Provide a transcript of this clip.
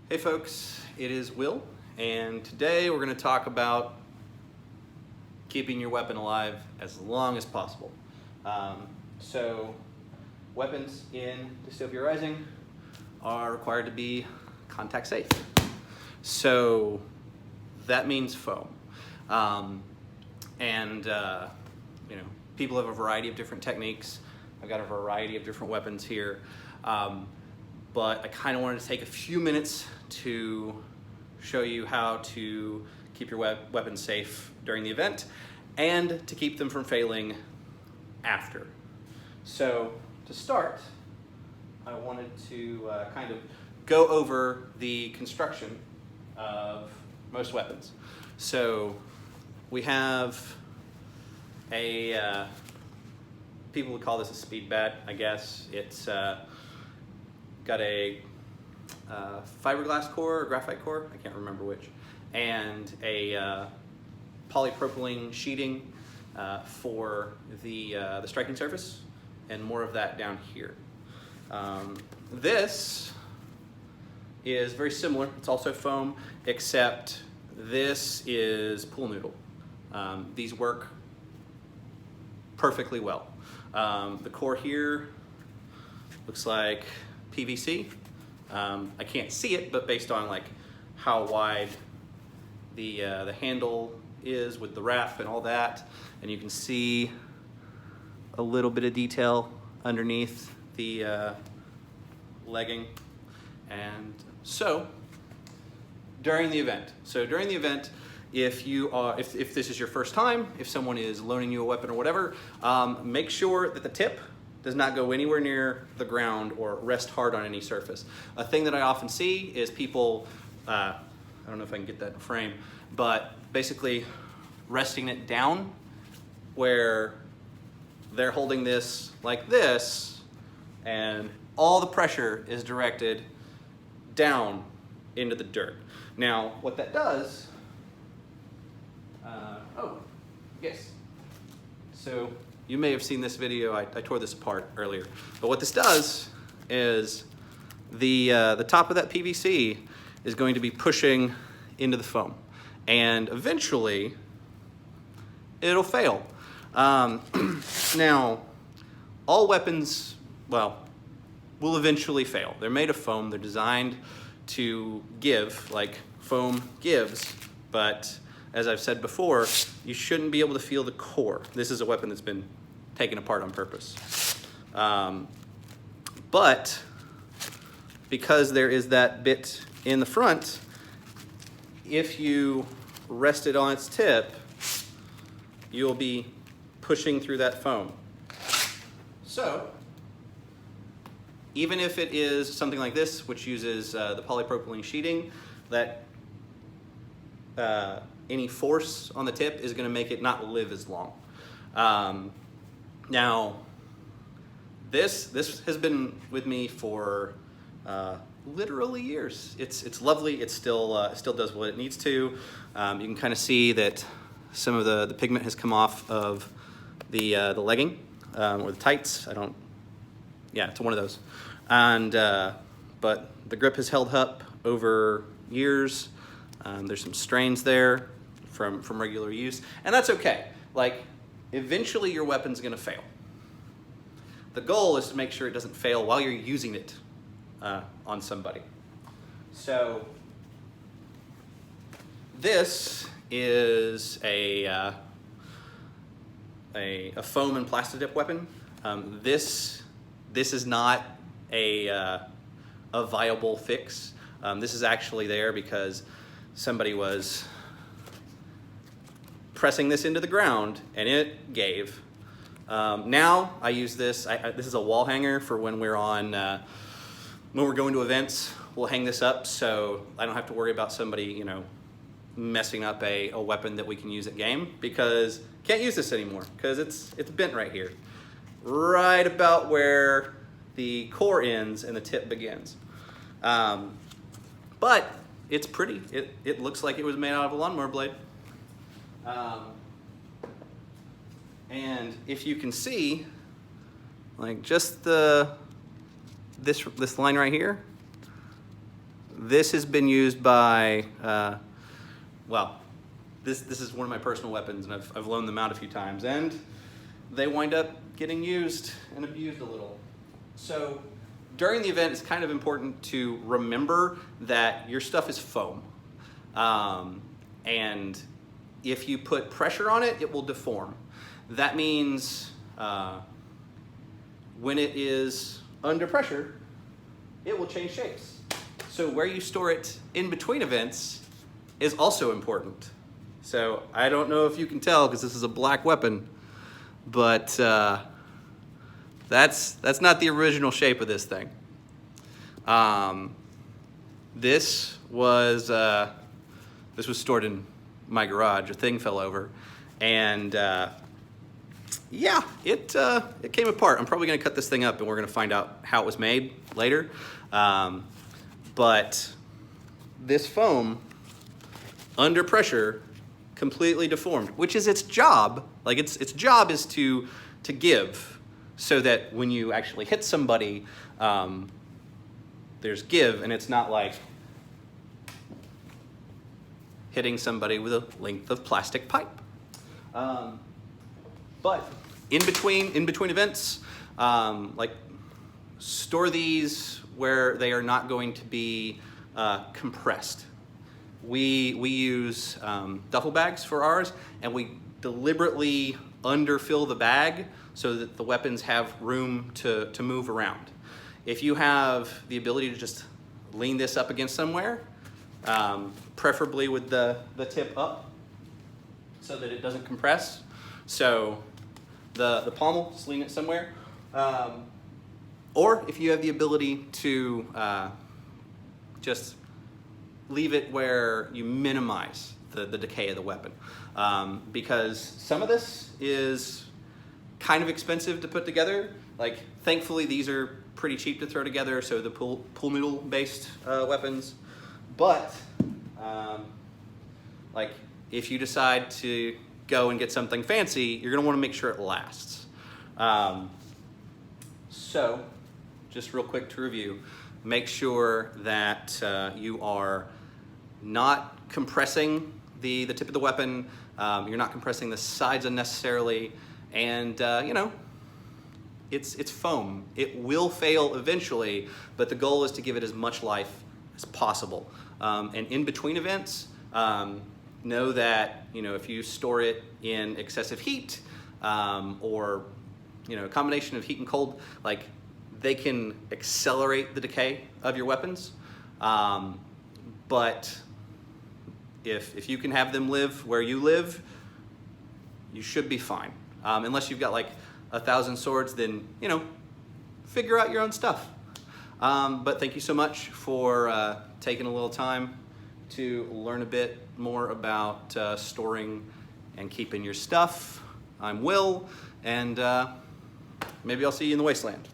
Hey folks, it is Will, and today we're going to talk about keeping your weapon alive as long as possible. So weapons in Dystopia Rising are required to be contact safe. So that means foam. People have a variety of different techniques. I've got a variety of different weapons here. But I kind of wanted to take a few minutes to show you how to keep your weapons safe during the event and to keep them from failing after. So to start, I wanted to kind of go over the construction of most weapons. So we have people would call this a speed bat, I guess. It's got a fiberglass core or graphite core, I can't remember which, and a polypropylene sheeting for the striking surface, and more of that down here. This is very similar. It's also foam, except this is pool noodle. These work perfectly well. The core here looks like PVC. I can't see it, but based on like how wide the handle is with the wrap and all that, and you can see a little bit of detail underneath the legging. And so during the event, if this is your first time, if someone is loaning you a weapon or whatever, make sure that the tip does not go anywhere near the ground or rest hard on any surface. A thing that I often see is people, I don't know if I can get that in frame, but basically resting it down where they're holding this like this, and all the pressure is directed down into the dirt. Now, what that does, so you may have seen this video. I tore this apart earlier. But what this does is the top of that PVC is going to be pushing into the foam, and eventually it'll fail. Now, all weapons, will eventually fail. They're made of foam. They're designed to give, like foam gives, but as I've said before, you shouldn't be able to feel the core. This is a weapon that's been taken apart on purpose. But because there is that bit in the front, if you rest it on its tip, you'll be pushing through that foam. So even if it is something like this, which uses the polypropylene sheeting, that any force on the tip is going to make it not live as long. Now, this has been with me for literally years. It's lovely. It still does what it needs to. You can kind of see that some of the pigment has come off of the legging or the tights. It's one of those. And but the grip has held up over years. There's some strains there from regular use, and that's okay. Like, eventually your weapon's gonna fail. The goal is to make sure it doesn't fail while you're using it on somebody. So this is a foam and plastidip weapon. This is not a viable fix. This is actually there because somebody was pressing this into the ground and it gave. Now I use this. This is a wall hanger for when we're going to events. We'll hang this up so I don't have to worry about somebody, messing up a weapon that we can use at game, because can't use this anymore because it's bent right here, right about where the core ends and the tip begins. But it's pretty. It looks like it was made out of a lawnmower blade. And if you can see, like just this line right here, this has been used by, well, this is one of my personal weapons, and I've loaned them out a few times, and they wind up getting used and abused a little. So during the event, it's kind of important to remember that your stuff is foam. And if you put pressure on it, it will deform. That means when it is under pressure, it will change shapes. So where you store it in between events is also important. So I don't know if you can tell because this is a black weapon, but that's not the original shape of this thing. This was stored in my garage. A thing fell over, and yeah, it came apart. I'm probably gonna cut this thing up, and we're gonna find out how it was made later. But this foam, under pressure, completely deformed, which is its job. Like its job is to give, so that when you actually hit somebody, there's give, and it's not like hitting somebody with a length of plastic pipe. But in between events, like store these where they are not going to be compressed. We use duffel bags for ours, and we deliberately underfill the bag so that the weapons have room to move around. If you have the ability to just lean this up against somewhere, preferably with the tip up so that it doesn't compress. So the pommel, just lean it somewhere. Or if you have the ability to just leave it where you minimize the decay of the weapon. Because some of this is kind of expensive to put together. Like, thankfully these are pretty cheap to throw together, so the pool noodle based weapons. But like, if you decide to go and get something fancy, you're gonna wanna make sure it lasts. So, just real quick to review, make sure that you are not compressing the tip of the weapon, you're not compressing the sides unnecessarily, and you know, it's foam. It will fail eventually, but the goal is to give it as much life as possible. And in between events, know that, you know, if you store it in excessive heat, or, you know, a combination of heat and cold, like, they can accelerate the decay of your weapons. But if you can have them live where you live, you should be fine. Unless you've got like 1,000 swords, then, you know, figure out your own stuff. But thank you so much for taking a little time to learn a bit more about storing and keeping your stuff. I'm Will, and maybe I'll see you in the wasteland.